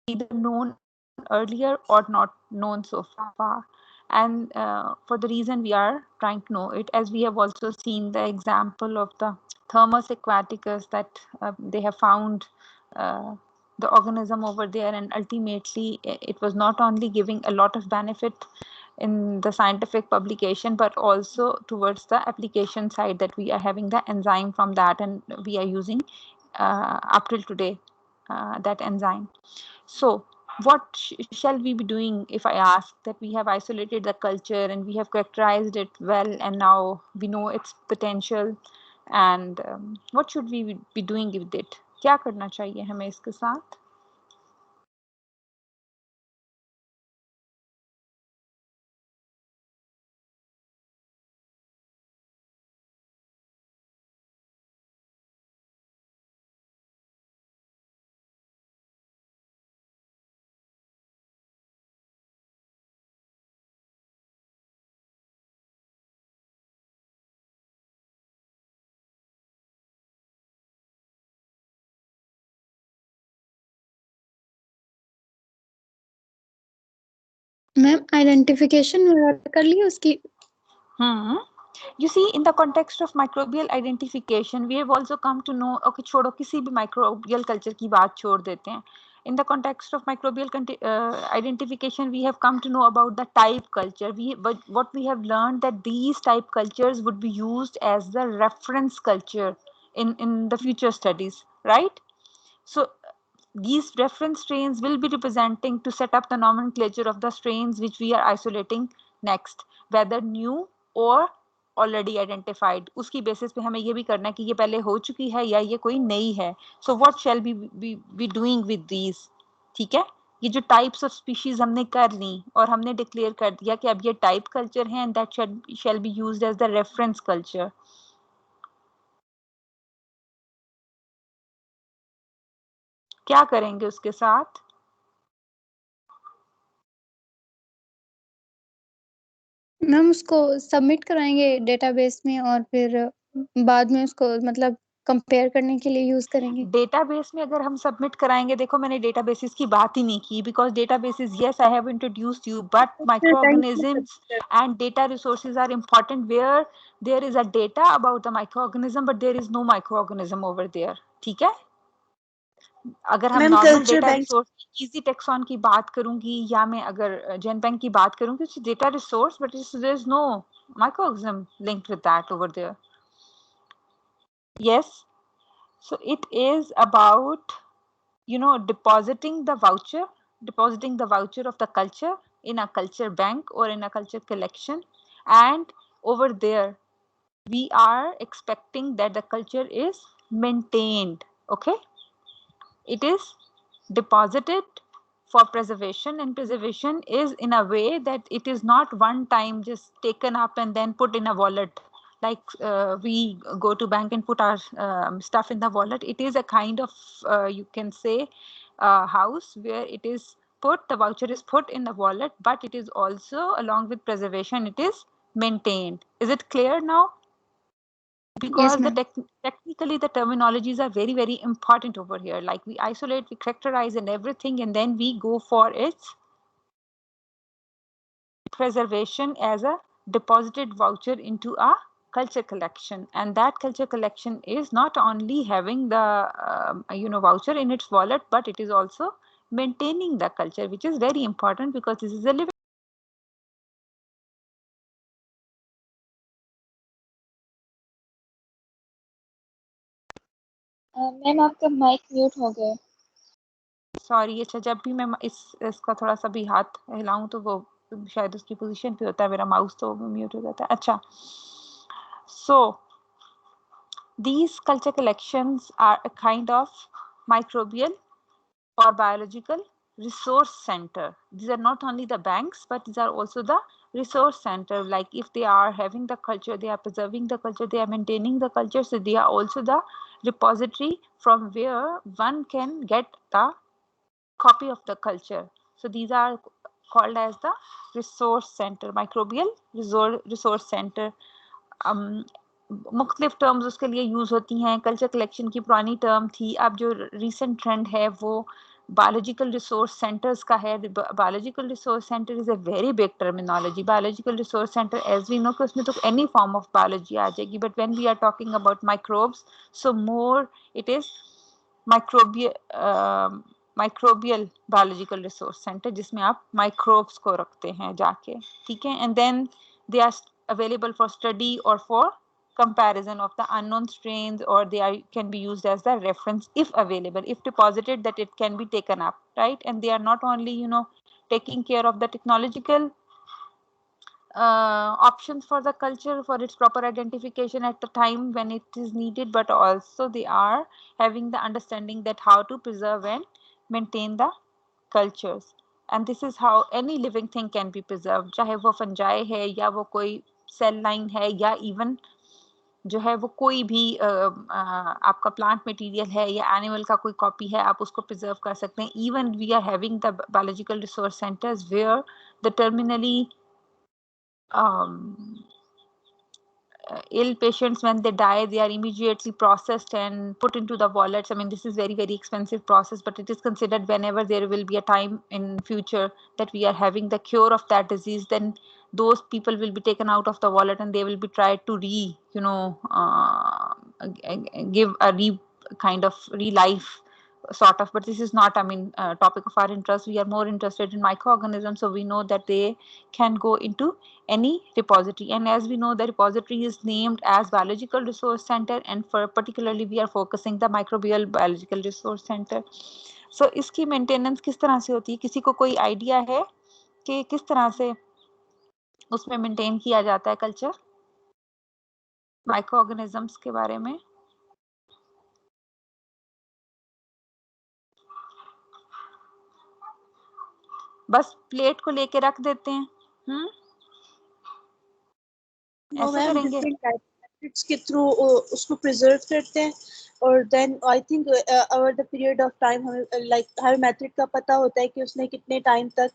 either known earlier or not known so far. And for the reason we are trying to know it, as we have also seen the example of the Thermus aquaticus, that they have found uh, the organism over there, and ultimately it was not only giving a lot of benefit in the scientific publication, but also towards the application side, that we are having the enzyme from that and we are using up till today that enzyme. So what shall we be doing if I ask that we have isolated the culture and we have characterized it well, and now we know its potential, and what should we be doing with it? क्या करना चाहिए हमें इसके साथ? Ma'am identification वगैरह कर ली उसकी? Hmm. You see, in the context of microbial identification, we have also come to know, okay, छोड़ो किसी भी microbial culture की बात छोड़ देते हैं. In the context of microbial identification, we have come to know about the type culture. But what we have learned, that these type cultures would be used as the reference culture in the future studies, right? So these reference strains will be representing to set up the nomenclature of the strains which we are isolating next, whether new or already identified. उसकी basis पे हमें ये भी करना है कि ये पहले हो चुकी है या ये कोई नई है. So what shall we doing with these? ठीक है, ये जो टाइप्स ऑफ स्पीशीज हमने कर ली और हमने डिक्लेयर कर दिया कि अब ये टाइप कल्चर है and that shall be used as the reference culture. क्या करेंगे उसके साथ? मैम उसको सबमिट कराएंगे डेटाबेस में और फिर बाद में उसको मतलब कंपेयर करने के लिए यूज करेंगे. डेटाबेस में अगर हम सबमिट कराएंगे, देखो मैंने डेटाबेसेस की बात ही नहीं की, because databases, yes I have introduced you, but microorganisms and data resources are important where there is a data about the microorganism but there is no microorganism over there. ठीक है, अगर हम ma'am normal culture data bank resource easy tax on की बात करूंगी, या मैं अगर जेनबैंक की बात करूंगी, data resource but there is no microorganism linked with that over there. Yes, so it is about, you know, depositing the voucher of the culture in a culture bank or in a culture collection, and over there we are expecting that the culture is maintained. Okay, it is deposited for preservation, and preservation is in a way that it is not one time just taken up and then put in a wallet, like we go to bank and put our stuff in the wallet. It is a kind of you can say house where it is put, the voucher is put in the wallet, but it is also, along with preservation, it is maintained. Is it clear now? Yes Because the ma'am. technically the terminologies are very important over here, like we isolate, we characterize and everything, and then we go for its preservation as a deposited voucher into a culture collection. And that culture collection is not only having the voucher in its wallet, but it is also maintaining the culture, which is very important because this is a living. Ma'am आपका mic mute हो गया. Sorry, अच्छा, जब भी मैं इसका थोड़ा सा भी हाथ हिलाऊं तो वो शायद उसकी पोजीशन पे होता है मेरा माउस, तो वो म्यूट हो जाता है. अच्छा, so these culture collections are a kind of microbial or biological resource center. These are not only the banks, but these are also the resource center. Like if they are having the culture, they are preserving the culture, they are maintaining the culture, so they are also the repository from where one can get the copy of the culture. So these are called as the resource center, microbial resource center. मुख्तलिफ terms उसके लिए use होती हैं. Culture collection की पुरानी term थी, अब जो रिसेंट ट्रेंड है वो बायोलॉजिकल रिसोर्स सेंटर्स का है. Biological resource centre is a very big terminology. Biological resource centre as we know कि उसमें तो एनी फॉर्म ऑफ बायोलॉजी आ जाएगी, but when we are talking about microbes, so more it is microbial biological resource centre, जिसमें आप microbes को रखते हैं जाके, ठीक है. And then they are available for study or for comparison of the unknown strains, or they can be used as the reference if available, if deposited, that it can be taken up, right? And they are not only taking care of the technological options for the culture for its proper identification at the time when it is needed, but also they are having the understanding that how to preserve and maintain the cultures. And this is how any living thing can be preserved, चाहे वो fungi है या वो कोई cell line है या even जो है वो कोई भी आपका प्लांट मटेरियल है या एनिमल का कोई कॉपी है, आप उसको प्रिजर्व कर सकते हैं. Even we are having the biological resource centres where the terminally ill patients, when they die, they are immediately processed and put into the wallets. I mean, this is very, very expensive process, but it is considered whenever there will be a time in future that we are having the cure of that disease, then those people will be taken out of the wallet and they will be tried to give a kind of re-life sort of. But this is not, I mean, topic of our interest. We are more interested in microorganisms, so we know that they can go into any repository. And as we know, the repository is named as Biological Resource Center, and for particularly we are focusing the Microbial Biological Resource Center. So इसकी maintenance किस तरह से होती है? किसी को कोई idea है कि किस तरह से उसमें मेंटेन किया जाता है कल्चर माइक्रोऑर्गेनिजम्स के बारे में? बस प्लेट को लेके रख देते हैं. नो ऐसे मैम, करेंगे? डिफरेंट मेथड्स के थ्रू उसको प्रिजर्व करते हैं, और then I think over the period of time हमें हर मेथड का पता होता है कि उसने कितने टाइम तक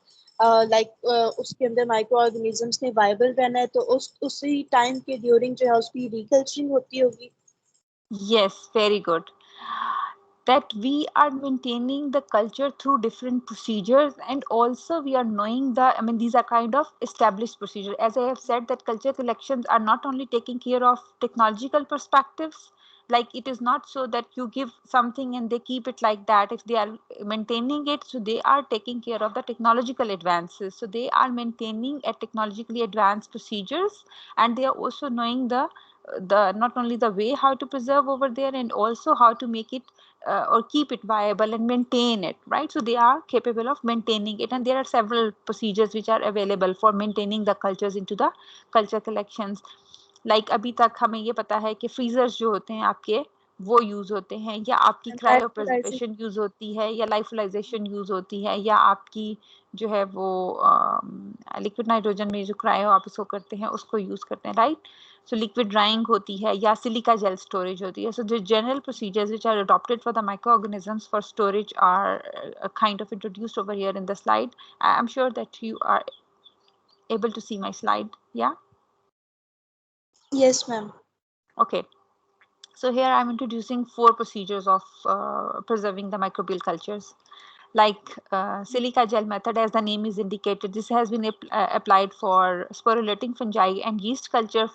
उसके अंदर माइक्रो ऑर्गेनिजम्स ने वायबल रहना है, तो उसी टाइम के ड्यूरिंग जो है उसकी रिकल्चरिंग होती होगी. Yes, very good. That we are maintaining the culture through different procedures, and also we are knowing I mean, these are kind of established procedures. As I have said, that culture collections are not only taking care of technological perspectives, like it is not so that you give something and they keep it like that. If they are maintaining it, so they are taking care of the technological advances. So they are maintaining a technologically advanced procedures, and they are also knowing the not only the way how to preserve over there, and also how to make it or keep it viable and maintain it, right? So they are capable of maintaining it, and there are several procedures which are available for maintaining the cultures into the culture collections. Like अभी तक हमें ये पता है कि freezers जो होते हैं आपके वो यूज होते हैं, या आपकी क्रायो प्रिजर्वेशन यूज होती है, या लाइफलाइजेशन यूज होती है, या आपकी जो है वो लिक्विड नाइट्रोजन में जो क्रायो आप इसको करते हैं उसको यूज करते हैं, राइट? So liquid drying होती है, या silica gel storage होती है. So the general procedures which are adopted for the microorganisms for storage are kind of introduced over here in the slide. I'm sure that you are able to see my slide. Yeah? Yes, ma'am. Okay. So here I'm introducing 4 procedures of preserving the microbial cultures. Like silica gel method, as the name is indicated, this has been applied for sporulating fungi and yeast culture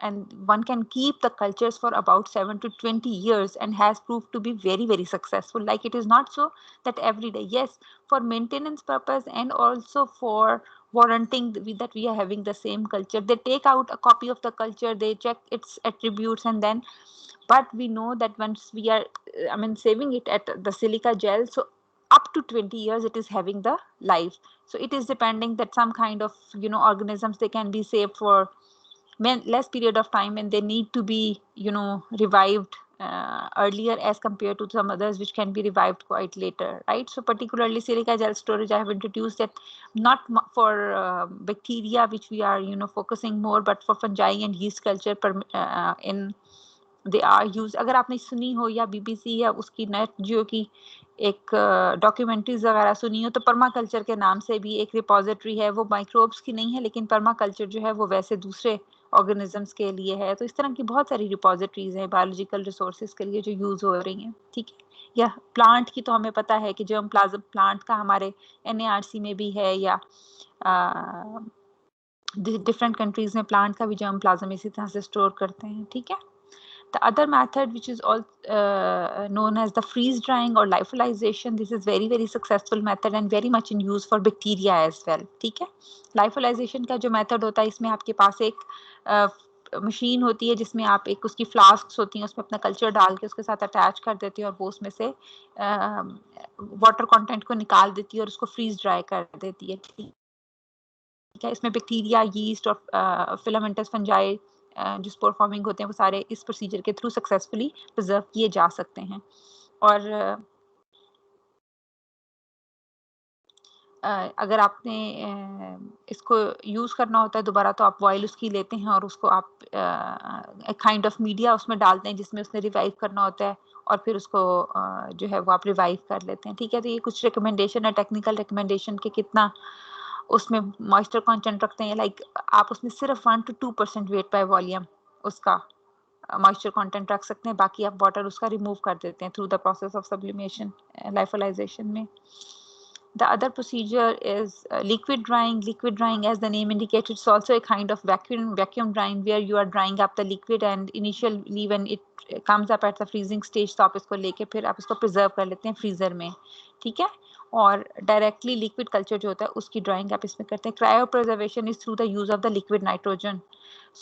and one can keep the cultures for about 7 to 20 years and has proved to be very, very successful. Like it is not so that every day, yes, for maintenance purpose and also for warranting that we are having the same culture, they take out a copy of the culture, they check its attributes, and then but we know that once we are saving it at the silica gel, so up to 20 years it is having the life. So it is depending that some kind of organisms, they can be saved for less period of time, and they need to be revived earlier as compared to some others which can be revived quite later, right? So particularly silica gel storage, I have introduced that not for bacteria which we are focusing more, but for fungi and yeast culture in they are use. अगर आपने सुनी हो या BBC या उसकी net जियो की एक documentaries वगैरह सुनी हो, तो पर्माकल्चर के नाम से भी एक रिपोजिटरी है, वो माइक्रोब्स की नहीं है, लेकिन पर्माकल्चर जो है वो वैसे दूसरे ऑर्गेनिजम्स के लिए है. तो इस तरह की बहुत सारी रिपोजिटरीज हैं बायोलॉजिकल रिसोर्सेज के लिए जो यूज हो रही हैं, ठीक है. या प्लांट की तो हमें पता है कि जर्म प्लाज्म प्लांट का हमारे NARC में भी है, या डिफरेंट कंट्रीज में प्लांट का भी जर्म प्लाज्म इसी तरह से स्टोर करते हैं, ठीक है। The other method, which is all known as the freeze drying or lyophilization, this is very very successful method and very much in use for bacteria as well, ठीक है। lyophilization का जो method होता है, इसमें आपके पास एक मशीन होती है जिसमें आप एक उसकी फ्लास्क्स होती हैं, उसमें अपना कल्चर डाल के उसके साथ अटैच कर देती है और वो उसमें से वाटर कंटेंट को निकाल देती है और उसको फ्रीज ड्राई कर देती है, ठीक है। इसमें बैक्टीरिया, यीस्ट और फिलामेंटस फंजाई जो स्पोर फॉर्मिंग होते हैं वो सारे इस प्रोसीजर के थ्रू सक्सेसफुली प्रिजर्व किए जा सकते हैं। और अगर आपने इसको यूज़ करना होता है दोबारा, तो आप बॉयल उसकी लेते हैं और उसको आप एक काइंड ऑफ मीडिया उसमें डालते हैं जिसमें उसने रिवाइव करना होता है, और फिर उसको जो है वो आप रिवाइव कर लेते हैं, ठीक है। तो ये कुछ रिकमेंडेशन है, टेक्निकल रिकमेंडेशन के कितना उसमें मॉइस्चर कंटेंट रखते हैं। लाइक आप उसमें सिर्फ 1 to 2% वेट बाय वॉल्यूम उसका मॉइस्चर कंटेंट रख सकते हैं, बाकी आप वाटर उसका रिमूव कर देते हैं through the process of sublimation, lyophilisation में। The other procedure is liquid drying. Liquid drying, as the name indicates, it's also a kind of vacuum drying where you are drying up the liquid, and initially when it comes up at the freezing stage, तो आप इसको लेके फिर आप इसको preserve कर लेते हैं freezer में, ठीक है। और directly liquid culture जो होता है उसकी drying आप इसमें करते हैं। Cryopreservation is through the use of the liquid nitrogen.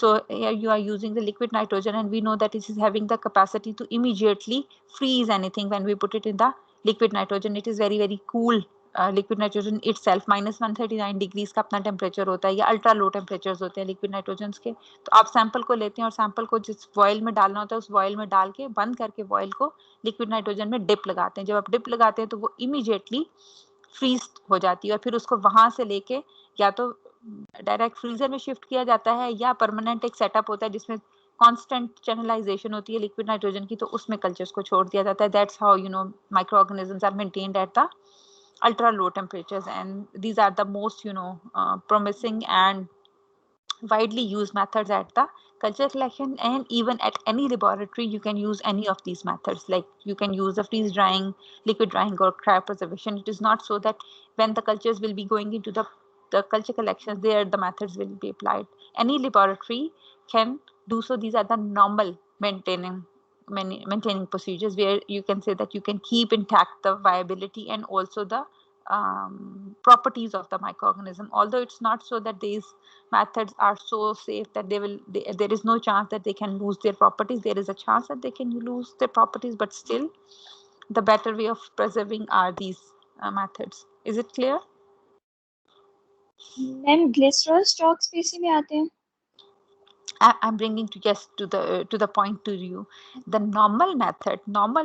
So here you are using the liquid nitrogen, and we know that it is having the capacity to immediately freeze anything when we put it in the liquid nitrogen. It is very very cool. Liquid nitrogen it self -139 degrees का अपना temperature होता है, या ultra low temperatures होते हैं liquid nitrogen के। तो आप सैंपल को लेते हैं और सैंपल को जिस वॉयल में डालना होता है उस वॉयल में डाल के बंद करके वॉयल को लिक्विड नाइट्रोजन में डिप लगाते हैं। जब आप डिप लगाते हैं तो वो इमीडिएटली फ्रीज हो जाती है, और फिर उसको वहां से लेके या तो डायरेक्ट फ्रीजर में शिफ्ट किया जाता है, या परमानेंट एक सेटअप होता है जिसमें कांस्टेंट चैनलाइजेशन होती है लिक्विड नाइट्रोजन की, तो उसमें कल्चर्स को छोड़ दिया जाता है। That's how microorganisms are maintained at the ultra low temperatures, and these are the most promising and widely used methods at the culture collection, and even at any laboratory you can use any of these methods. Like you can use the freeze drying, liquid drying, or cryopreservation. It is not so that when the cultures will be going into the culture collections, there the methods will be applied. Any laboratory can do so. These are the normal maintaining procedures where you can say that you can keep intact the viability and also the properties of the microorganism. Although it's not so that these methods are so safe that there is no chance that they can lose their properties. There is a chance that they can lose their properties, but still the better way of preserving are these methods. Is it clear? Ma'am glycerol stocks भी इसी में आते हैं? I'm bringing to the point to you. The normal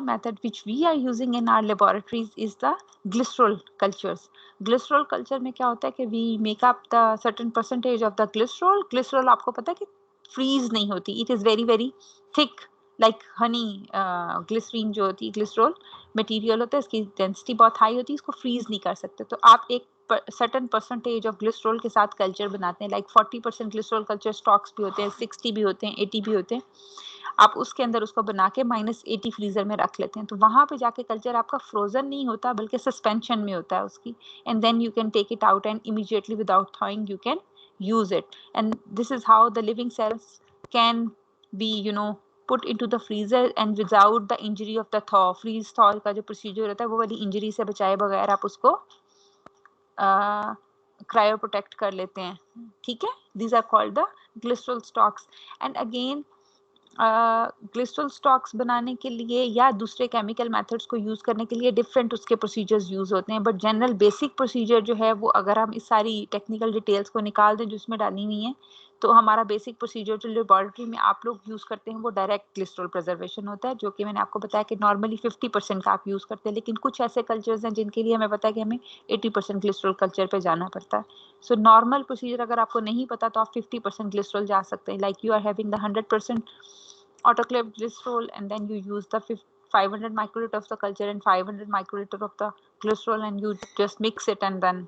method which we are using in our laboratories is the glycerol cultures. Glycerol culture में क्या होता है कि we make up the certain percentage of the glycerol. Glycerol आपको पता है कि freeze नहीं होती. It is very very thick like honey. Glycerine जो होती है glycerol material होता है, इसकी density बहुत high होती है, इसको freeze नहीं कर सकते। तो आप एक certain percentage of glycerol के साथ कल्चर बनाते हैं, like 40% glycerol कल्चर स्टॉक्स भी होते हैं, 60 भी होते हैं, 80 भी होते हैं। आप उसके अंदर उसको बना के -80 फ्रीजर में रख लेते हैं, तो वहां पे जाके कल्चर आपका फ्रोजन नहीं होता बल्कि सस्पेंशन में होता है उसकी, and then you can take it out and immediately without thawing you can use it. And this is how the living cells can be put into the freezer and without the injury of the thaw. freeze thaw का जो procedure होता है वो वाली injury से बचाए बगैर आप उसको क्रायो प्रोटेक्ट कर लेते हैं, ठीक है। these are called the glycerol stocks. and again glycerol stocks बनाने के लिए या दूसरे केमिकल मेथड्स को यूज करने के लिए डिफरेंट उसके प्रोसीजर्स यूज होते हैं, बट जनरल बेसिक प्रोसीजर जो है वो अगर हम इस सारी टेक्निकल डिटेल्स को निकाल दें जो इसमें डाली हुई है, तो हमारा बेसिक प्रोसीजर जो लेबोरेटरी में आप लोग यूज करते हैं वो डायरेक्ट ग्लिसरॉल प्रिजर्वेशन होता है, जो कि मैंने आपको बताया कि नॉर्मली 50% का आप यूज करते हैं, लेकिन कुछ ऐसे कल्चर्स हैं जिनके लिए हमें पता है कि हमें 80% ग्लिसरॉल कल्चर पे जाना पड़ता है। सो नॉर्मल प्रोसीजर अगर आपको नहीं पता तो आप 50% ग्लिसरॉल जा सकते हैं, like you are having the 100% autoclave glycerol, and then you use the 500 microliter of the culture and 500 microliter of the glycerol, and you just mix it, and then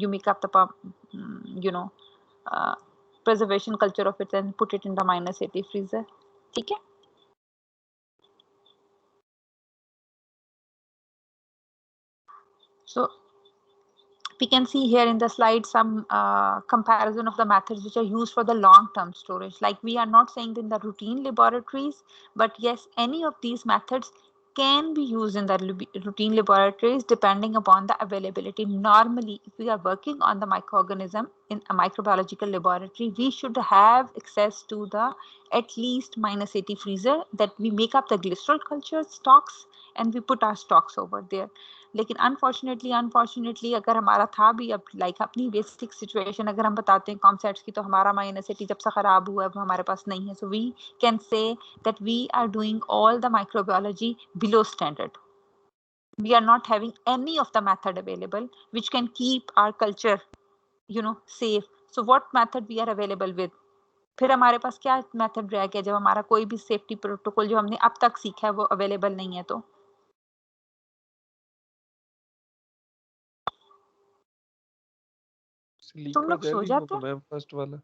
you make up the preservation culture of it and put it in the -80 freezer, ठीक है। So we can see here in the slide some comparison of the methods which are used for the long-term storage. Like, we are not saying in the routine laboratories, but yes, any of these methods can be used in the routine laboratories depending upon the availability. Normally, if we are working on the microorganism in a microbiological laboratory, we should have access to the at least -80 freezer, that we make up the glycerol culture stocks and we put our stocks over there. लेकिन unfortunately अगर हमारा था भी, अब like अपनी basic situation अगर हम बताते हैं कॉन्सेप्ट्स की, तो हमारा -80 जब से खराब हुआ है वो हमारे पास नहीं है. So we can say that we are doing all the microbiology below standard. We are not having any of the method available which can keep our culture, safe. So what method we are available with? फिर हमारे पास क्या method रह गया जब हमारा कोई भी safety protocol जो हमने अब तक सीखा है वो अवेलेबल नहीं है? तो तुम लोग सो जाते हो मैम फर्स्ट वाला.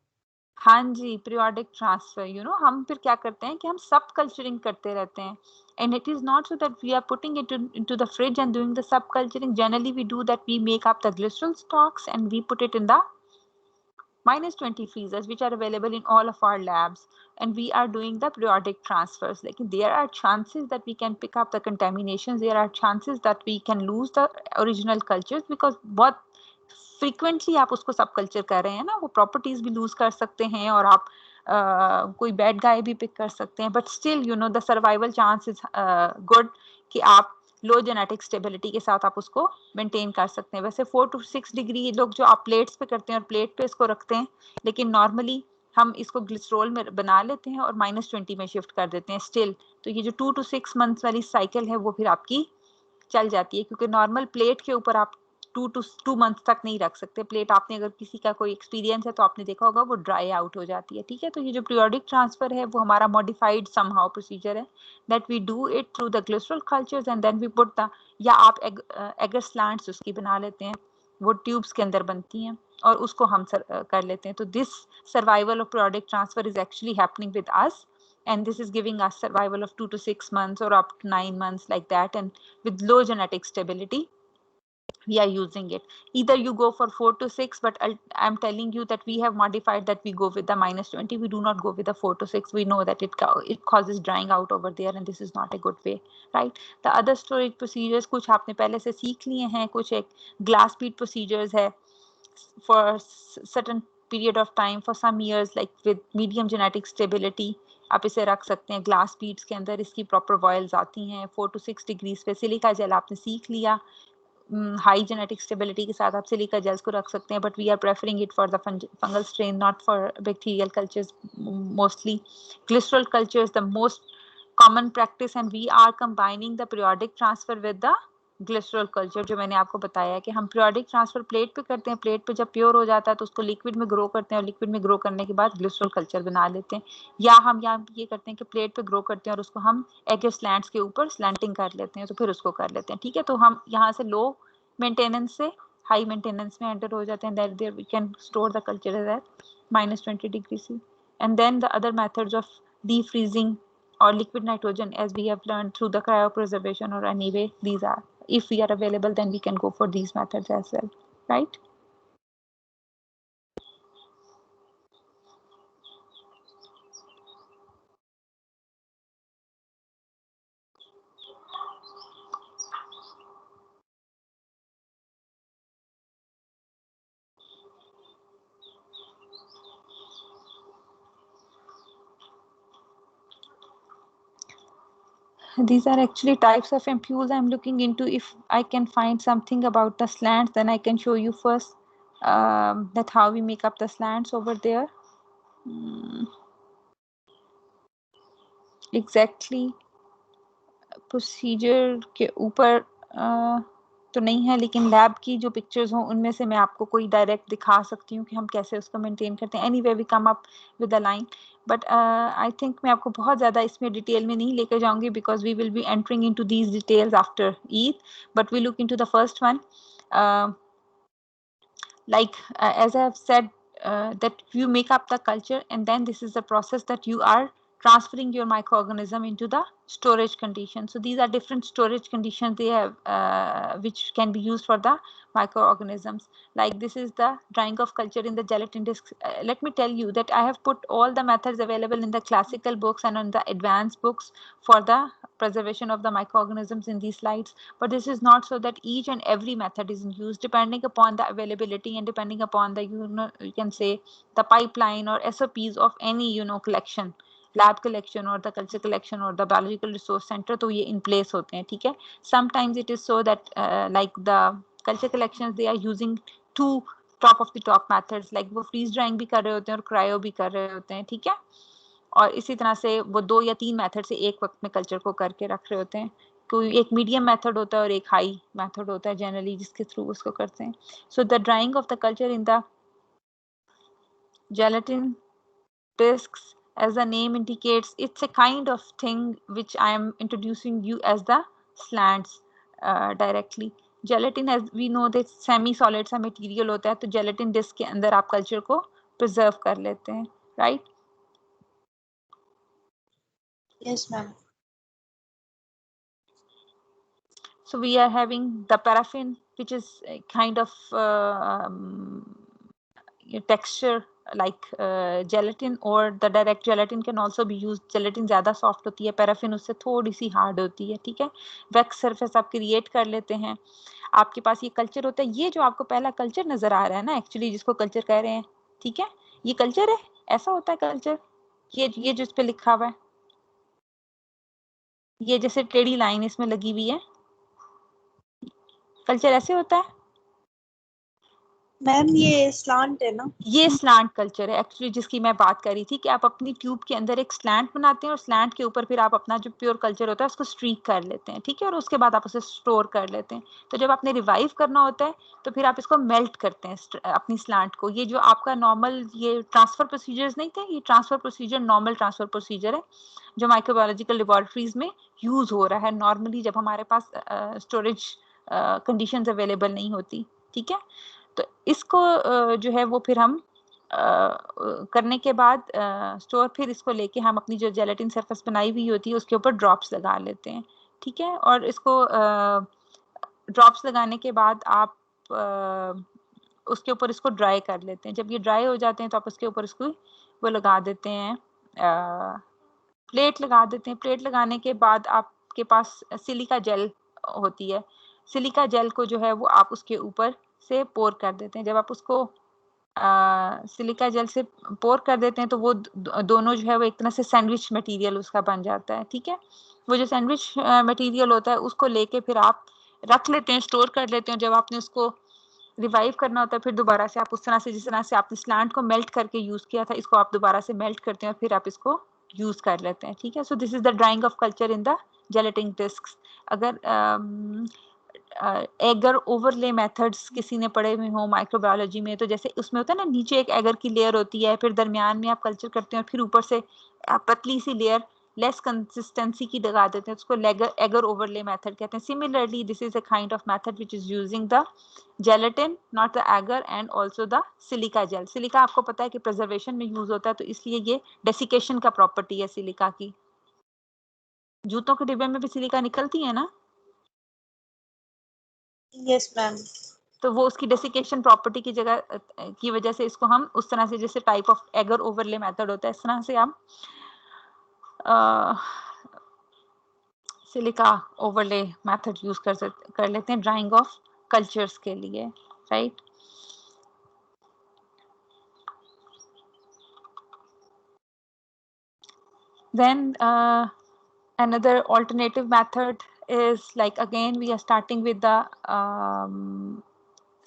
हाँ जी, पीरियोडिक ट्रांसफर. हम फिर क्या करते हैं कि हम सब कल्चरिंग करते रहते हैं. And it is not so that we are putting it into the fridge and doing the sub culturing. Generally we do that, we make up the glycerol stocks and we put it in the -20 freezers which are available in all of our labs, and we are doing the periodic transfers. Like, there are chances that we can pick up the contaminations, there are chances that we can lose the original cultures, because बहुत frequently आप उसको सब culture कर रहे हैं ना, वो properties भी लूज कर सकते हैं और आप कोई बैड गाय भी पिक कर सकते हैं. But still the survival chance is good कि आप लो जेनेटिक स्टेबिलिटी के साथ आप उसको मेंटेन कर सकते हैं. वैसे 4 to 6 डिग्री लोग जो आप प्लेट्स पे करते हैं और प्लेट पे इसको रखते हैं, लेकिन नॉर्मली हम इसको ग्लिसरॉल में बना लेते हैं और -20 में शिफ्ट कर देते हैं स्टिल. तो ये जो 2 to 6 मंथ्स वाली साइकिल है वो फिर आपकी चल जाती है, क्योंकि नॉर्मल प्लेट के ऊपर आप 2 मंथ्स तक नहीं रख सकते. प्लेट आपने अगर किसी का कोई एक्सपीरियंस है तो आपने देखा होगा वो ड्राई आउट हो जाती है. ठीक है, तो ये जो पीरियोडिक ट्रांसफर है वो हमारा मॉडिफाइड समहाउ प्रोसीजर है, that we do it through the glycerol cultures and then we put the, या आप एगर स्लैंट्स उसकी बना लेते हैं, वो ट्यूब्स के अंदर बनती हैं और उसको हम कर लेते हैं. तो this survival of periodic transfer is actually happening with us, and this is giving us survival of 2 to 6 months or up to 9 months, like that, and with low genetic stability we are using it. Either you go for 4 to 6, but I'm telling you that we have modified that we go with the -20. We do not go with the 4 to 6. We know that it causes drying out over there, and this is not a good way, right? The other storage procedures कुछ आपने पहले से सीख लिए हैं, कुछ एक glass bead procedures है for certain period of time, for some years, like with medium genetic stability आप इसे रख सकते हैं ग्लास बीड्स के अंदर. इसकी प्रॉपर वॉयल्स आती हैं 4 to 6 डिग्रीज पे. सिलिका जेल आपने सीख लिया, हाई जेनेटिक स्टेबिलिटी के साथ आप सिलिका जेल्स को रख सकते हैं, but we are preferring it for the fungal strain, not for bacterial cultures. Mostly glycerol culture is the most common practice, and we are combining the periodic transfer with the glycerol culture. जो मैंने आपको बताया कि हम periodic transfer plate पे करते हैं, plate पे जब प्योर हो जाता है तो उसको लिक्विड में ग्रो करते हैं, और लिक्विड में ग्रो करने के बाद ग्लिसरॉल कल्चर बना लेते हैं. या हम यहाँ ये करते हैं कि प्लेट पे ग्रो करते हैं और उसको हम एग स्लैंट्स के ऊपर स्लैंटिंग कर लेते हैं, तो फिर उसको कर लेते हैं. ठीक है, तो हम यहाँ से लो मेंटेनेंस से हाई मेंटेनेंस में एंटर हो जाते हैं. That there we can store the culture at -20 degree C. And then the other methods of defreezing or liquid nitrogen, as we have learned through the cryopreservation, or anyway these are, if we are available, then we can go for these methods as well, right? These are actually types of ampules I'm looking into. If I can find something about the slants, then I can show you first that how we make up the slants over there. Exactly procedure के ऊपर तो नहीं है, लेकिन lab की जो pictures हों उनमें से मैं आपको कोई डायरेक्ट दिखा सकती हूँ कि हम कैसे उसको मेंटेन करते हैं. Anyway we come up with a line, but I think मैं आपको बहुत ज़्यादा इसमें डिटेल में नहीं लेकर जाऊंगी, because we will be entering into these details after Eid. But we look into the first one. Like as I have said, that you make up the culture, and then this is the process that you are transferring your microorganism into the storage condition. So these are different storage conditions they have, which can be used for the microorganisms. Like this is the drying of culture in the gelatin discs. Let me tell you that I have put all the methods available in the classical books and on the advanced books for the preservation of the microorganisms in these slides. But this is not so that each and every method is used, depending upon the availability and depending upon the, you can say, the pipeline or SOPs of any, collection, lab collection or the culture collection or the biological resource center, तो ये in place होते हैं, ठीक है. Sometimes it is so that like the culture collections, they are using two top of the top methods, like वो freeze drying भी कर रहे होते हैं और cryo भी कर रहे होते हैं, ठीक है. और इसी तरह से वो 2 या 3 मेथड से एक वक्त में कल्चर को करके रख रहे होते हैं. कोई एक मीडियम मेथड होता है और एक हाई मेथड होता है जनरली, जिसके थ्रू उसको करते हैं. So the drying of the culture in the gelatin discs, as the name indicates, it's a kind of thing which I am introducing you as the slants directly. Gelatin, as we know, that semi solid सा material होता है, तो gelatin disc के अंदर आप culture को preserve कर लेते हैं, right? Yes, ma'am. So we are having the paraffin, which is a kind of texture like gelatin, or the direct gelatin can also be used. Gelatin ज़्यादा soft होती है, paraffin उससे थोड़ी सी hard होती है, ठीक है. wax surface आप create कर लेते हैं. आपके पास ये कल्चर होता है. ये जो आपको पहला कल्चर नजर आ रहा है ना, एक्चुअली जिसको कल्चर कह रहे हैं, ठीक है, ये कल्चर है. ऐसा होता है कल्चर. ये जो इस पे लिखा हुआ है, ये जैसे टेढ़ी लाइन इसमें लगी हुई है, कल्चर ऐसे होता है. मैम ये स्लांट है ना? ये स्लैंट कल्चर है एक्चुअली, जिसकी मैं बात कर रही थी कि आप अपनी ट्यूब के अंदर एक स्लैंट बनाते हैं और स्लैंट के ऊपर फिर आप अपना जो प्योर कल्चर होता है उसको स्ट्रीक कर लेते हैं, ठीक है, और उसके बाद आप उसे स्टोर कर लेते हैं. तो जब आपने रिवाइव करना होता है तो फिर आप इसको मेल्ट करते हैं अपनी स्लैंट को. ये जो आपका नॉर्मल ये ट्रांसफर प्रोसीजर्स नहीं थे, ये transfer procedure normal transfer procedure है जो माइक्रोबायोलॉजिकल लेबोरेटरीज में यूज हो रहा है नॉर्मली, जब हमारे पास स्टोरेज कंडीशंस अवेलेबल नहीं होती, ठीक है. तो इसको जो है वो फिर हम करने के बाद स्टोर, फिर इसको लेके हम अपनी जो जेलेटिन सरफेस बनाई हुई होती है उसके ऊपर ड्रॉप्स लगा लेते हैं, ठीक है. और इसको ड्रॉप्स लगाने के बाद आप उसके ऊपर इसको ड्राई कर लेते हैं. जब ये ड्राई हो जाते हैं तो आप उसके ऊपर इसको वो लगा देते हैं, प्लेट लगा देते हैं. प्लेट लगाने के बाद आपके पास सिलिका जेल होती है. सिलिका जेल को जो है वो आप उसके ऊपर से पोर कर देते हैं. जब आप उसको सिलिका जेल से पोर कर देते हैं तो वो दोनों जो है वो एक तरह से सैंडविच मटेरियल उसका बन जाता है, ठीक है. वो जो सैंडविच मटेरियल होता है उसको लेके फिर आप रख लेते हैं, स्टोर कर लेते हैं. जब आपने उसको रिवाइव करना होता है फिर दोबारा से आप उस तरह से, जिस तरह से आपने स्लैंट को मेल्ट करके यूज किया था, इसको आप दोबारा से मेल्ट करते हैं और फिर आप इसको यूज कर लेते हैं, ठीक है. So this is the drying of culture in the gelatin discs. अगर एगर ओवरले मेथड्स किसी ने पढ़े हुए हो माइक्रोबायोलॉजी में, तो जैसे उसमें होता है ना, नीचे एक एगर की लेयर होती है, फिर दरमियान में आप कल्चर करते हैं और फिर ऊपर से पतली सी लेयर लेस कंसिस्टेंसी की लगा देते हैं, उसको एगर ओवरले मेथड कहते हैं. Similarly this is a kind of method which is using the gelatin, not the agar, and also the silica gel. Silica आपको पता है कि प्रिजर्वेशन में यूज होता है, तो इसलिए ये डेसिकेशन का प्रॉपर्टी है सिलिका की. जूतों के डिब्बे में भी सिलिका निकलती है ना? Yes ma'am. तो वो उसकी डेसिकेशन प्रॉपर्टी की जगह की वजह से इसको हम उस तरह से, जैसे type of agar overlay method होता है, इस तरह से हम सिलिका ओवरले मेथड यूज कर लेते हैं ड्राइंग ऑफ कल्चर्स के लिए, right. Then another alternative method is, like, again we are starting with the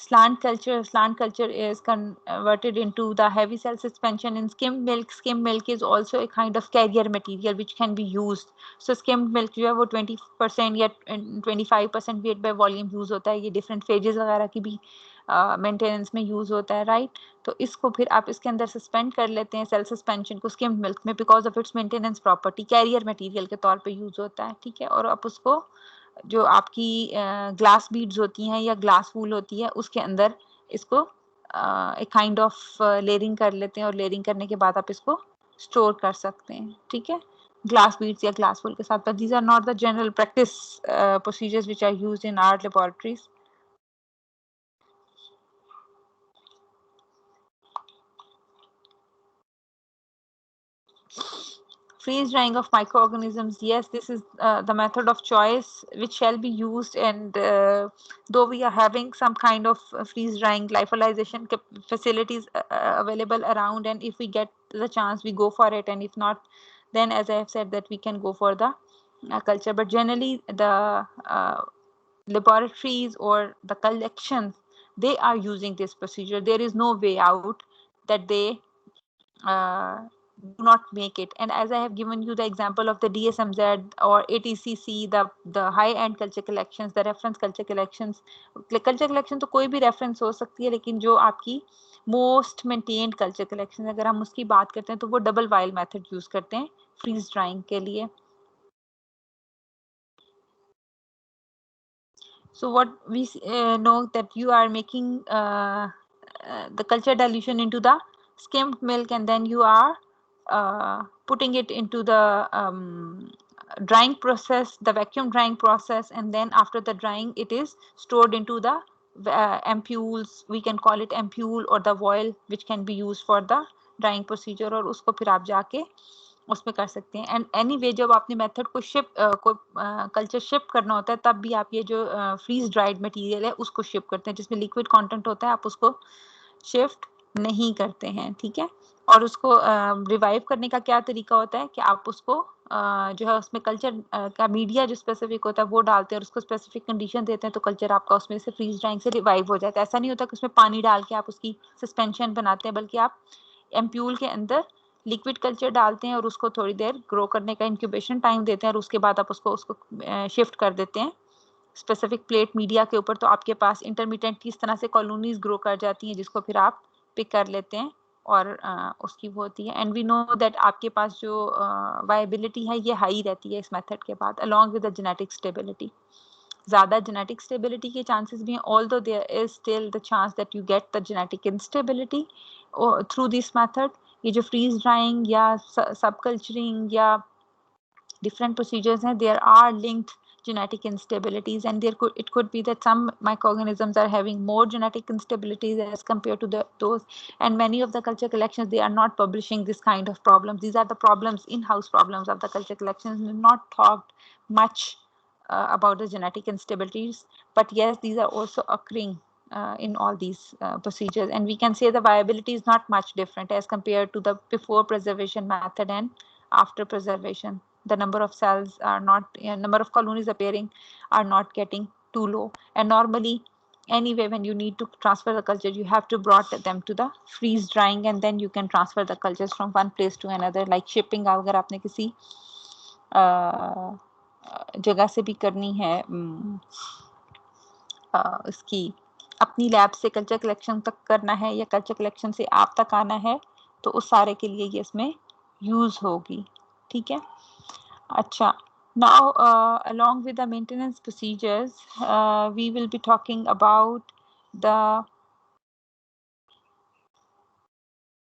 slant culture. Slant culture is converted into the heavy cell suspension in skimmed milk. Skimmed milk is also a kind of carrier material which can be used. So skimmed milk जो है वो 20% या 25% weight by volume use होता है. ये different phases वगैरह की भी मेंटेनेंस में यूज होता है, राइट. तो इसको फिर आप इसके अंदर सस्पेंड कर लेते हैं, सेल सस्पेंशन को स्किम्ड मिल्क में, because of its maintenance property, carrier material के तौर पे यूज होता है, ठीक है. और आप उसको जो आपकी ग्लास बीड्स होती हैं या ग्लास वूल होती है उसके अंदर इसको एक काइंड ऑफ लेयरिंग कर लेते हैं, और लेयरिंग करने के बाद आप इसको स्टोर कर सकते हैं, ठीक है, ग्लास बीड्स या ग्लास वूल के साथ. But these are not the general practice procedures which are used in our laboratories. Freeze drying of microorganisms, yes, this is the method of choice which shall be used, and though we are having some kind of freeze drying lyophilization facilities available around, and if we get the chance we go for it, and if not, then as I have said that we can go for the culture. But generally the laboratories or the collections, they are using this procedure. There is no way out that they do not make it. And as I have given you the example of the DSMZ or ATCC, the high-end culture collections, the reference culture collections. Culture collection तो कोई भी reference हो सकती है, लेकिन जो आपकी most maintained culture collection, अगर हम उसकी बात करते हैं तो वो double vial method use करते हैं freeze drying के लिए. So what we know that you are making the culture dilution into the skimmed milk, and then you are putting it into the drying process, the vacuum drying process, and then after the drying it is stored into the ampules. We can call it ampule or the vial, which can be used for the drying procedure, और उसको फिर आप जाके उसमें कर सकते हैं. And any way जब आपने मेथड को शिप को कल्चर शिप करना होता है, तब भी आप ये जो फ्रीज ड्राइड मटेरियल है उसको शिप करते हैं, जिसमें लिक्विड कंटेंट होता है, आप उसको शिफ्ट नहीं करते हैं, ठीक है. और उसको रिवाइव करने का क्या तरीका होता है कि आप उसको जो है उसमें कल्चर का मीडिया जो स्पेसिफिक होता है वो डालते हैं और उसको स्पेसिफिक कंडीशन देते हैं, तो कल्चर आपका उसमें से फ्रीज ड्राइंग से रिवाइव हो जाता है. ऐसा नहीं होता कि उसमें पानी डाल के आप उसकी सस्पेंशन बनाते हैं, बल्कि आप एम्प्यूल के अंदर लिक्विड कल्चर डालते हैं और उसको थोड़ी देर ग्रो करने का इंक्यूबेशन टाइम देते हैं, और उसके बाद आप उसको शिफ्ट कर देते हैं स्पेसिफिक प्लेट मीडिया के ऊपर. तो आपके पास इंटरमीडिएट इस तरह से कॉलोनीज ग्रो कर जाती हैं, जिसको फिर आप पिक कर लेते हैं और उसकी वो होती है. एंड वी नो दैट आपके पास जो वायबिलिटी है ये हाई रहती है इस मेथड के बाद, along with the genetic stability. ज़्यादा जेनेटिक स्टेबिलिटी के चांसेस भी हैं, although there is still the chance that you get the genetic instability through this method. ये जो फ्रीज ड्राइंग या सब कल्चरिंग या different procedures हैं, there are linked genetic instabilities, and it could be that some microorganisms are having more genetic instabilities as compared to those, and many of the culture collections, they are not publishing this kind of problems. These are the problems, in-house problems of the culture collections, not talked much about the genetic instabilities, but yes, these are also occurring in all these procedures, and we can say the viability is not much different as compared to the before preservation method and after preservation. The number of cells are not, number of colonies appearing are not getting too low, and normally anyway when you need to transfer the culture, you have to brought them to the freeze drying, and then you can transfer the cultures from one place to another, like shipping. अगर आपने किसी जगह से भी करनी है इसकी अपनी लैब से कल्चर कलेक्शन तक करना है, या कल्चर कलेक्शन से आप तक आना है, तो उस सारे के लिए ये इसमें यूज होगी, ठीक है. अच्छा, now along with the maintenance procedures, we will be talking about the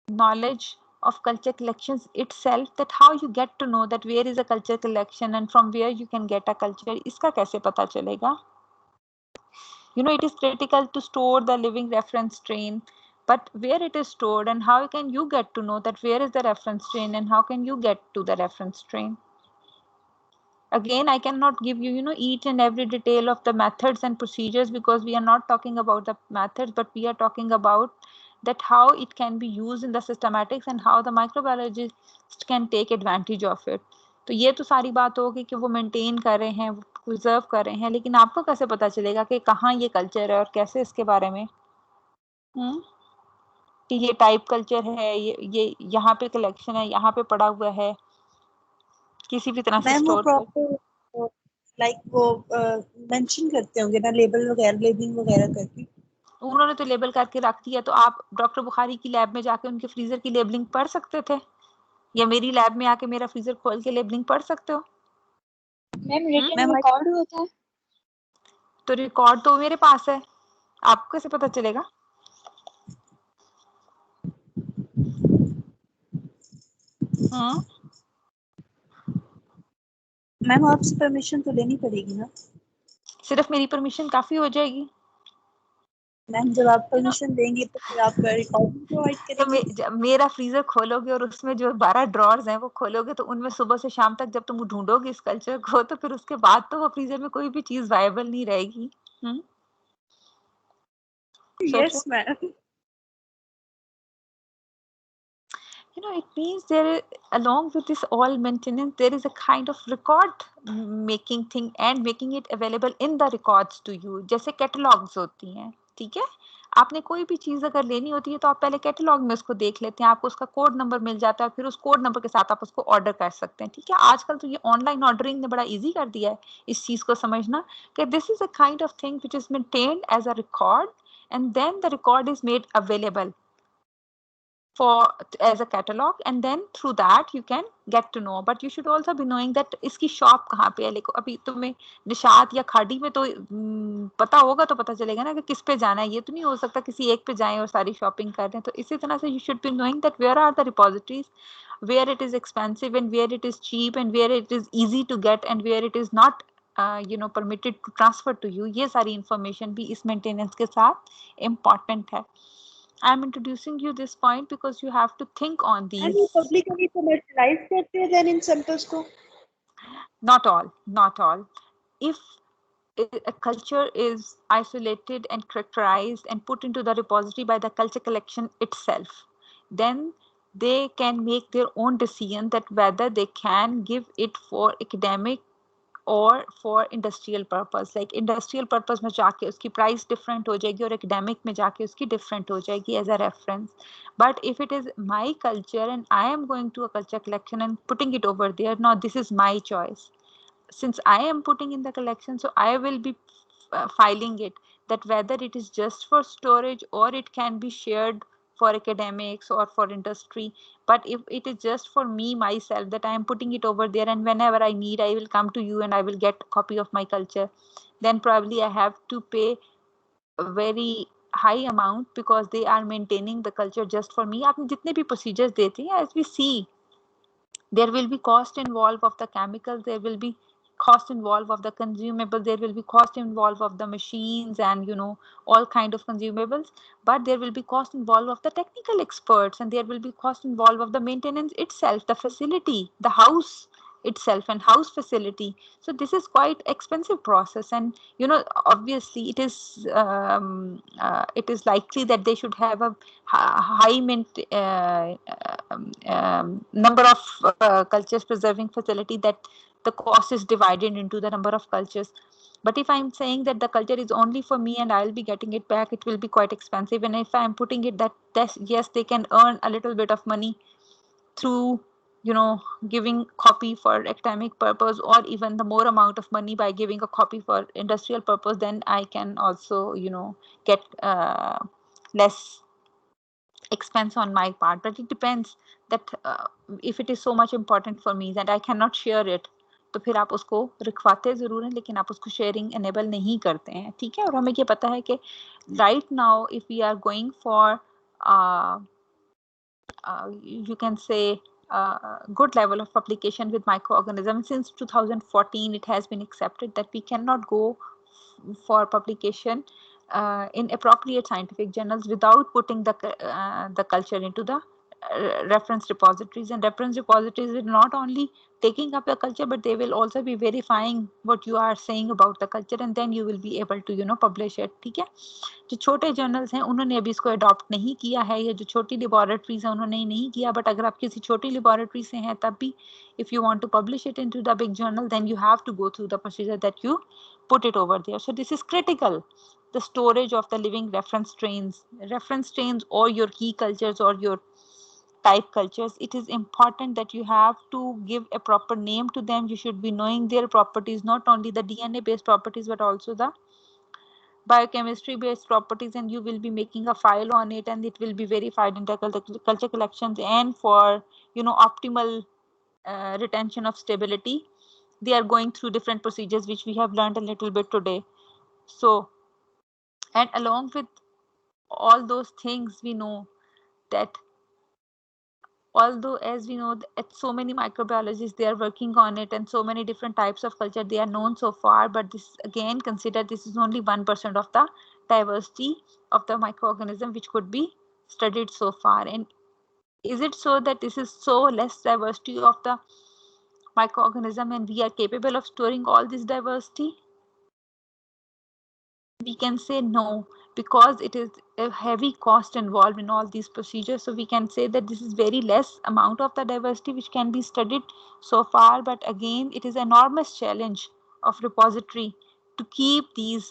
knowledge of culture collections itself, that how you get to know that where is a culture collection and from where you can get a culture. इसका कैसे पता चलेगा? You know, it is critical to store the living reference strain, but where it is stored and how can you get to know that where is the reference strain and how can you get to the reference strain? Again, I cannot give you, each and every detail of the methods and procedures, because we are not talking about the methods, but we are talking about that how it can be used in the systematics and how the microbiologist can take advantage of it. तो ये तो सारी बात होगी कि वो maintain कर रहे हैं, प्रिजर्व कर रहे हैं, लेकिन आपको कैसे पता चलेगा कि कहाँ ये कल्चर है और कैसे इसके बारे में कि ये टाइप कल्चर है, ये यहाँ पे कलेक्शन है, यहाँ पे पड़ा हुआ है, किसी भी तरह से स्टोर प्रॉपर लाइक वो मेंशन करते होंगे ना, लेबल वगैरह, लेबलिंग वगैरह करके. उन्होंने तो लेबल करके रख दिया, तो आप डॉक्टर बुखारी की लैब में जाके उनके फ्रीजर की लेबलिंग पढ़ सकते थे, या मेरी लैब में आके मेरा फ्रीजर खोल के लेबलिंग पढ़ सकते हो. मैम रिटन रिकॉर्ड होता है, तो रिकॉर्ड तो मेरे पास है, आपको कैसे पता चलेगा? मैम आपसे परमिशन तो लेनी पड़ेगी ना? सिर्फ मेरी परमिशन काफी हो जाएगी? मैम जब आप परमिशन देंगी तो फिर आप रिकॉर्डिंग प्रोवाइड करेंगे। तो मेरा फ्रीजर खोलोगे और उसमें जो 12 ड्रॉर्स हैं वो खोलोगे, तो उनमें सुबह से शाम तक जब तुम ढूंढोगे इस कल्चर को, तो फिर उसके बाद तो वो फ्रीजर में कोई भी चीज वायबल नहीं रहेगी। Yes ma'am. It means there, along with this all maintenance, there is a kind of record making thing and making it available in the records to you. जैसे कैटलॉग्स होती हैं, ठीक है? आपने कोई भी चीज अगर लेनी होती है तो आप पहले कैटलॉग में उसको देख लेते हैं, आपको उसका कोड नंबर मिल जाता है, फिर उस कोड नंबर के साथ आप उसको ऑर्डर कर सकते हैं, ठीक है? आजकल तो ये ऑनलाइन ऑर्डरिंग ने बड़ा इजी कर दिया है इस चीज को समझना कि this is a kind of thing which is maintained as a record and then the record is made available for as a catalog, and then through that you can get to know, but you should also be knowing that इसकी shop कहाँ पे है। देखो अभी तुम्हें निशात या खाड़ी में तो पता होगा, तो पता चलेगा ना कि किस पे जाना है। ये तो नहीं हो सकता किसी एक पे जाएं और सारी शॉपिंग कर रहे हैं। तो इसी तरह से you should be knowing that where are the repositories, where it is expensive and where it is cheap and where it is easy to get and where it is not permitted to transfer to you। ये सारी information भी इस maintenance के साथ important है। I'm introducing you this point because you have to think on these. And you publicly commercialize करते हैं then in samples को? Not all. If a culture is isolated and characterized and put into the repository by the culture collection itself, then they can make their own decision that whether they can give it for academic और for industrial purpose. Like industrial purpose में जाके उसकी price different हो जाएगी और academic में जाके उसकी डिफरेंट हो जाएगी as a reference. But if it is my culture and I am going to a culture collection and putting it over there, now this is my choice. Since I am putting in the collection, so I will be filing it, that whether it is just for storage or it can be shared for academics or for industry. But if it is just for me myself, that I am putting it over there and whenever I need, I will come to you and I will get a copy of my culture, then probably I have to pay a very high amount because they are maintaining the culture just for me। आपने जितने भी procedures देते हैं, as we see, there will be cost involved of the chemicals, there will be cost involved of the consumables, there will be cost involved of the machines and all kind of consumables, but there will be cost involved of the technical experts and there will be cost involved of the maintenance itself, the facility, the house itself and house facility. So this is quite expensive process, and obviously it is likely that they should have a high number of cultures preserving facility, that the cost is divided into the number of cultures. But if I'm saying that the culture is only for me and I'll be getting it back, it will be quite expensive. And if I'm putting it that yes, they can earn a little bit of money through giving copy for academic purpose, or even the more amount of money by giving a copy for industrial purpose, then I can also get less expense on my part. But it depends that if it is so much important for me that I cannot share it, तो फिर आप उसको रखवाते ज़रूर हैं लेकिन आप उसको sharing enable नहीं करते हैं, ठीक है? और हमें ये पता है कि right now if we are going for you can say good level of publication with microorganisms, since 2014 it has been accepted that we cannot go for publication in appropriate scientific journals without putting the culture into the reference repositories. And reference repositories will not only taking up the culture, but they will also be verifying what you are saying about the culture, and then you will be able to publish it, ठीक है? जो छोटे journals हैं उन्होंने अभी इसको adopt नहीं किया है, या जो छोटी लेबोरेटरीज हैं उन्होंने नहीं किया। बट अगर आप किसी छोटी लेबोरेटरी से हैं तब भी, if you want to publish it into the big journal, then you have to go through the procedure that you put it over there. So this is critical, the storage of the living reference strains or your key cultures or your type cultures. It is important that you have to give a proper name to them. You should be knowing their properties, not only the DNA based properties but also the biochemistry based properties, and you will be making a file on it and it will be verified in the culture collections. And for optimal retention of stability, they are going through different procedures which we have learned a little bit today. So, and along with all those things, we know that although as we know that so many microbiologists they are working on it and so many different types of culture they are known so far, but this again consider this is only 1% of the diversity of the microorganism which could be studied so far. And is it so that this is so less diversity of the microorganism and we are capable of storing all this diversity? We can say no, because it is a heavy cost involved in all these procedures. So we can say that this is very less amount of the diversity which can be studied so far, but again it is enormous challenge of repository to keep these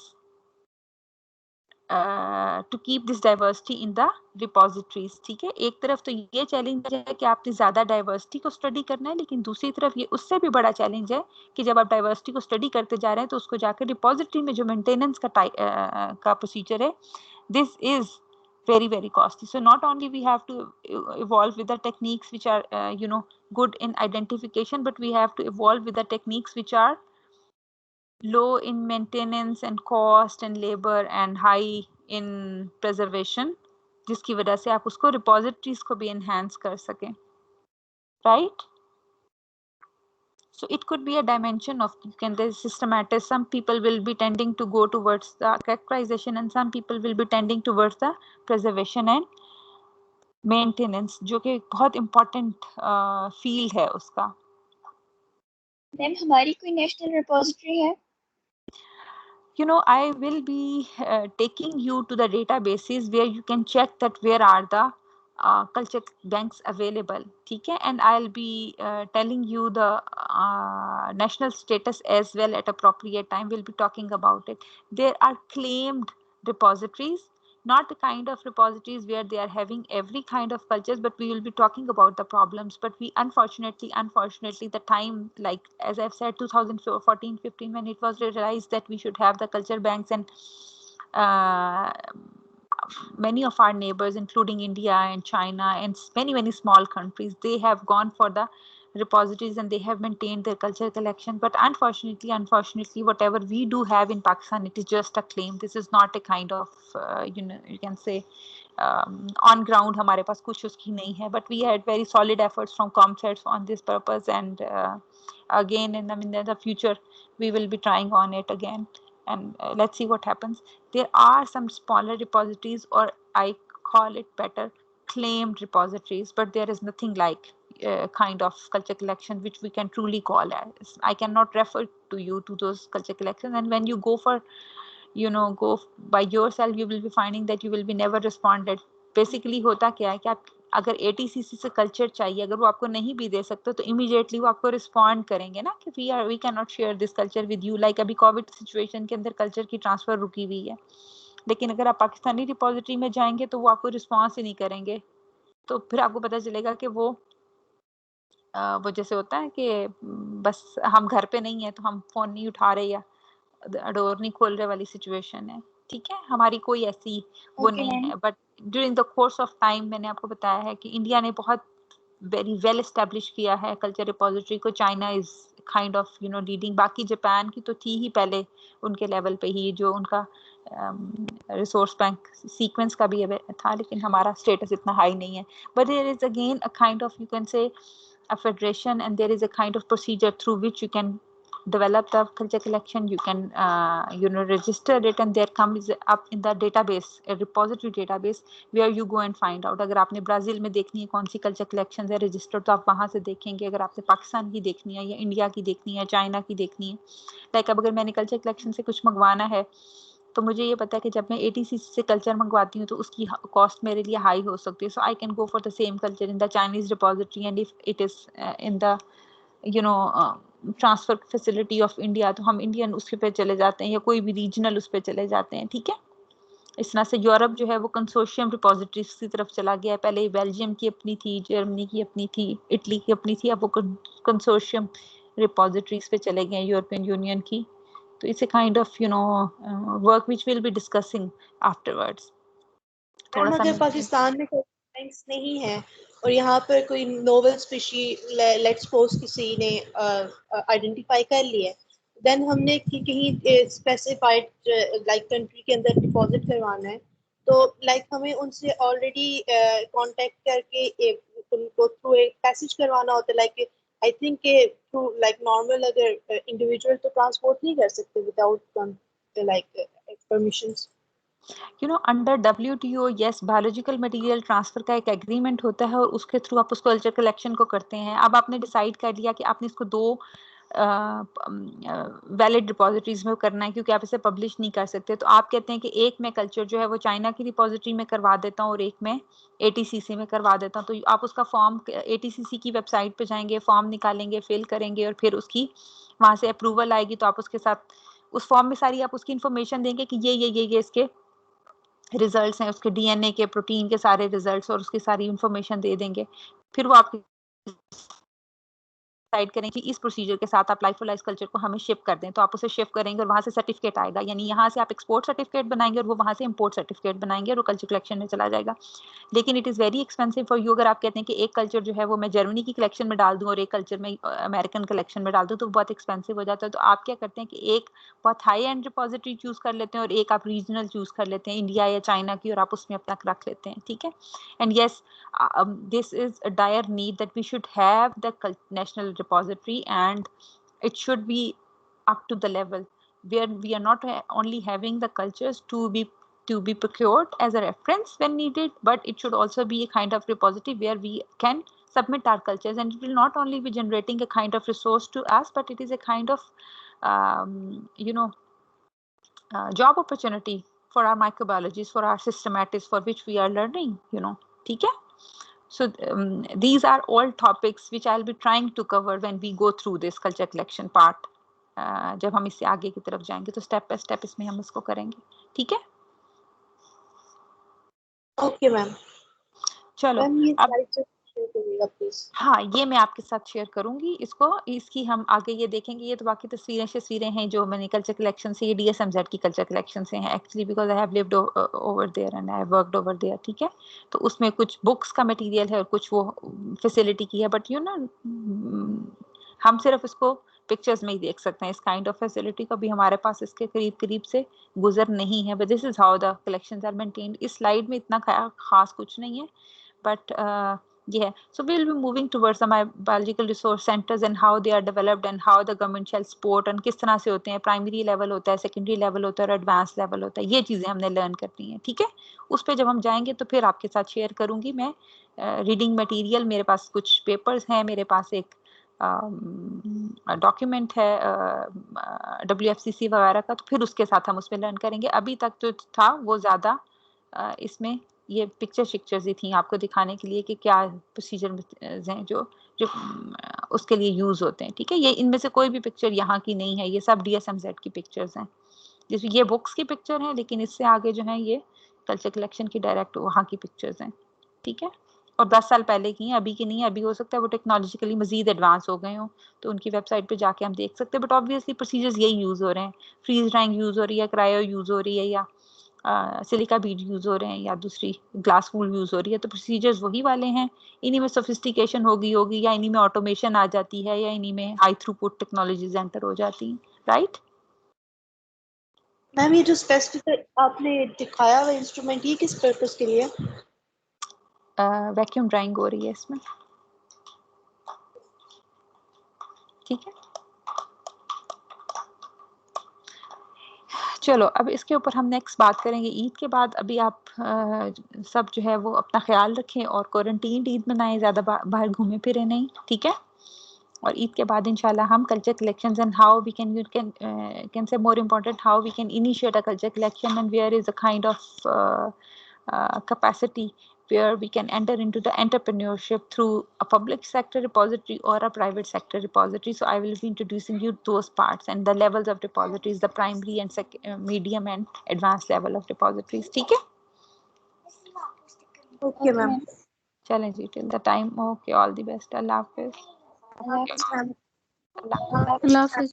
to keep this diversity in the repositories. ठीक है, एक तरफ तो ये challenge है कि आपने ज़्यादा डाइवर्सिटी को स्टडी करना है, लेकिन दूसरी तरफ ये उससे भी बड़ा चैलेंज है कि जब आप डाइवर्सिटी को स्टडी करते जा रहे हैं तो उसको जाकर रिपोजिटरी में जो मेंटेनेंस का प्रोसीजर है, this is very very costly. So not only we have to evolve with the techniques which are good in identification, but we have to evolve with the techniques which are low in maintenance and cost and labor and high in preservation, जिसकी वजह से आप उसको repositories को भी enhance कर सकें, right? So it could be a dimension of, you can say, systematic. Some people will be tending to go towards the characterization and some people will be tending towards the preservation and maintenance, जो कि बहुत important field है उसका. Ma'am हमारी कोई national repository है? I will be taking you to the databases where you can check that where are the culture banks available, ठीक है? And I'll be telling you the national status as well at appropriate time. We'll be talking about it. There are claimed repositories, not the kind of repositories where they are having every kind of cultures, but we will be talking about the problems. But we unfortunately the time, like as I've said, 2014-15, when it was realized that we should have the culture banks, and many of our neighbors, including India and China and many small countries, they have gone for the repositories and they have maintained their culture collection. But unfortunately, whatever we do have in Pakistan, it is just a claim. This is not a kind of you can say on ground हमारे पास कुछ उसकी नहीं है. But we had very solid efforts from ComSets on this purpose, and again in the future we will be trying on it again, and let's see what happens. There are some smaller repositories, or I call it better, claimed repositories, but there is nothing like kind of culture collection which we can truly call as. I cannot refer to you to those culture collections, and when you go for go by yourself, you will be finding that you will be never responded. Basically होता क्या है कि आप अगर ATCC से culture चाहिए, अगर वो आपको नहीं भी दे सकते तो इमीडिएटली वो आपको रिस्पॉन्ड करेंगे ना कि we can not share this culture with you. Like अभी कोविड सिचुएशन के अंदर कल्चर की ट्रांसफर रुकी हुई है, लेकिन अगर आप पाकिस्तानी रिपोजिटरी में जाएंगे तो वो आपको रिस्पॉन्स ही नहीं करेंगे. तो फिर आपको पता चलेगा कि वो जैसे होता है कि बस हम घर पे नहीं है तो हम फोन नहीं उठा रहे या डोर नहीं खोल रहे वाली सिचुएशन है. ठीक है, हमारी कोई ऐसी वो नहीं है. But during the course of time मैंने आपको बताया है कि इंडिया ने बहुत वेरी वेल एस्टेब्लिश किया है कल्चर रिपोजिटरी को. China is kind of leading. बाकी जापान की तो थी ही पहले उनके लेवल पे ही, जो उनका रिसोर्स बैंक सीक्वेंस का भी था, लेकिन हमारा स्टेटस इतना हाई नहीं है. But there is again a kind of, you can say, a federation, and there is a kind of procedure through which you can develop the culture collection. You can register it, and there comes up in the database, a repository database, where you go and find out. अगर आपने Brazil में देखनी है कौन सी culture collection है register, तो आप वहाँ से देखेंगे. अगर आपने पाकिस्तान की देखनी है या इंडिया की देखनी है, चाइना की देखनी है, लाइक अब अगर मैंने कल्चर कलेक्शन से कुछ मंगवाना है तो मुझे ये पता है कि जब मैं ATCC से कल्चर मंगवाती हूँ तो उसकी कॉस्ट मेरे लिए हाई हो सकती है. So I can go for the same culture in the Chinese repository, and if it is in the transfer facility of India, तो हम इंडियन उसके पे चले जाते हैं या कोई भी रीजनल उस पर चले जाते हैं. ठीक है, इस तरह से यूरोप जो है वो कंसोर्शियम रिपोजिटरीज की तरफ चला गया है. पहले बेल्जियम की अपनी थी, जर्मनी की अपनी थी, इटली की अपनी थी, अब वो कंसोर्शियम रिपोजिटरीज पे चले गए हैं यूरोपियन यूनियन की. So it's a kind of work which we'll be discussing afterwards. थोड़ा सा पाकिस्तान में बैंक्स नहीं है और यहाँ पर कोई नोवेल स्पीशी लेट्स सपोज किसी ने आइडेंटिफाई कर लिया है, देन हमने कहीं स्पेसिफाइड लाइक कंट्री के अंदर डिपॉजिट करवाना है, तो लाइक हमें उनसे ऑलरेडी कांटेक्ट करके उनको थ्रू एक पैसेज करवाना होता है, लाइक आई थिंक के थ्रू लाइक नॉर्मल अगर इंडिविजुअल तो ट्रांसपोर्ट नहीं कर सकते without like permissions. Under WTO yes biological material transfer का एक एग्रीमेंट होता है और उसके थ्रू आप उस कल्चर कलेक्शन को करते हैं। अब आपने डिसाइड कर लिया कि आपने इसको 2 वैलिड रिपोजिटरीज में करना है क्योंकि आप इसे पब्लिश नहीं कर सकते, तो आप कहते हैं कि एक मैं कल्चर जो है वो चाइना की रिपोजिटरी में करवा देता हूँ और एक मैं ATCC में करवा देता हूँ। तो आप उसका फॉर्म ATCC की वेबसाइट पे जाएंगे, फॉर्म निकालेंगे, फिल करेंगे और फिर उसकी वहां से अप्रूवल आएगी तो आप उसके साथ उस फॉर्म में सारी आप उसकी इंफॉर्मेशन देंगे कि ये इसके रिजल्ट्स हैं, उसके DNA के प्रोटीन के सारे रिजल्ट्स और उसकी सारी इंफॉर्मेशन दे देंगे। फिर वो आपकी डिसाइड करें कि इस प्रोसीजर के साथ आप लाइफोलाइज कल्चर को हमें शिप कर दें, तो आप उसे शिप करेंगे और वहां से सर्टिफिकेट आएगा, यानी यहाँ से आप एक्सपोर्ट सर्टिफिकेट बनाएंगे और वो वहां से इंपोर्ट सर्टिफिकेट बनाएंगे और वो कल्चर कलेक्शन में चला जाएगा। लेकिन it is very expensive for you. अगर आप कहते हैं कि एक कल्चर जो है वो मैं जर्मनी की कलेक्शन में डाल दूं और एक कल्चर में अमेरिकन कलेक्शन में डाल दूं तो बहुत एक्सपेंसिव हो जाता है। तो आप क्या करते हैं कि एक बहुत हाई एंड रिपोजिटरी चूज कर लेते हैं और एक आप रीजनल चूज कर लेते हैं, इंडिया या चाइना की, और आप उसमें अपना रख लेते हैं, ठीक है। And yes, this is a dire need that we should have the national repository, and it should be up to the level where we are not only having the cultures to be procured as a reference when needed, but it should also be a kind of repository where we can submit our cultures, and it will not only be generating a kind of resource to us, but it is a kind of job opportunity for our microbiologists, for our systematists, for which we are learning, ठीक है। So these are all topics which I'll be trying to cover when we go through this culture collection part. जब हम इससे आगे की तरफ जाएंगे तो स्टेप बाय स्टेप इसमें हम इसको करेंगे, ठीक है। Okay ma'am. चलो मैम ये अब स्लाइड शेयर करिएगा प्लीज। हाँ, ये मैं आपके साथ शेयर करूंगी इसकी हम आगे ये देखेंगे। ये तो बाकी तस्वीरें हैं जो मैंने कल्चर कलेक्शन से, ये DSMZ की कल्चर कलेक्शन से हैं actually, because I have lived over there and I have worked over there, ठीक है। तो उसमें कुछ बुक्स का मटेरियल है और कुछ वो फैसिलिटी की है, बट हम सिर्फ इसको पिक्चर्स में ही देख सकते हैं। इस काइंड ऑफ फैसिलिटी का भी हमारे पास इसके करीब से गुजर नहीं है, but this is how the collections are maintained. इस स्लाइड में इतना खास कुछ नहीं है, but yeah, so we'll be moving towards the biological resource centers and how they are developed and how the government shall support, and किस तरह से होते हैं, प्राइमरी लेवल होता है, सेकेंडरी लेवल होता है और एडवांस लेवल होता है। ये चीजें हमने लर्न करनी है, ठीक है। उस पर जब हम जाएंगे तो फिर आपके साथ शेयर करूंगी मैं रीडिंग मटेरियल। मेरे पास कुछ पेपर्स हैं, मेरे पास एक डॉक्यूमेंट है WFCC वगैरह का, तो फिर उसके साथ हम उसमें लर्न करेंगे। अभी तक जो था वो ज़्यादा इसमें ये पिक्चर्स ही थी आपको दिखाने के लिए कि क्या प्रोसीजर हैं जो उसके लिए यूज़ होते हैं, ठीक है। ये इनमें से कोई भी पिक्चर यहाँ की नहीं है, ये सब DSMZ की पिक्चर्स हैं। जिसमें ये बुक्स की पिक्चर है, लेकिन इससे आगे जो है ये कल्चर कलेक्शन की डायरेक्ट वहाँ की पिक्चर्स हैं, ठीक है। और 10 साल पहले की हैं, अभी की नहीं है। अभी हो सकता है वो टेक्नोलॉजिकली मजीद एडवांस हो गए हों, तो उनकी वेबसाइट पे जाके हम देख सकते हैं। बट ऑब्वियसली प्रोसीजर्स यही यूज़ हो रहे हैं, फ्रीज ड्राइंग यूज़ हो रही है, क्रायो यूज़ हो रही है, या सिलिका बीड यूज़ हो रहे हैं, या दूसरी ग्लास वूल यूज़ हो रही है। तो प्रोसीजर्स वही वाले हैं, इन्हीं में सोफिस्टिकेशन होगी या इन्हीं में ऑटोमेशन आ जाती है, या इन्हीं में हाई थ्रूपुट टेक्नोलॉजीज एंटर हो जाती हैं, राइट। मैम ये जो स्पेसिफिक आपने दिखाया हुआ इंस्ट्रूमेंट, ये किस पर्पस के लिए? वैक्यूम ड्राइंग हो रही है इसमें, ठीक है। चलो अब इसके ऊपर हम नेक्स्ट बात करेंगे ईद के बाद। अभी आप सब जो है वो अपना ख्याल रखें और क्वारंटीन ईद मनाएं, ज़्यादा बाहर घूमे फिरे नहीं, ठीक है। और ईद के बाद इंशाल्लाह हम culture collections and how we can say more important how we can initiate a culture collection and where is a kind of capacity where we can enter into the entrepreneurship through a public sector repository or a private sector repository. So I will be introducing you those parts and the levels of repositories, the primary and medium and advanced level of repositories, ठीक है। Okay ma'am. चलें जी, till the time, okay, all the best, Allah Hafiz. Allah Hafiz.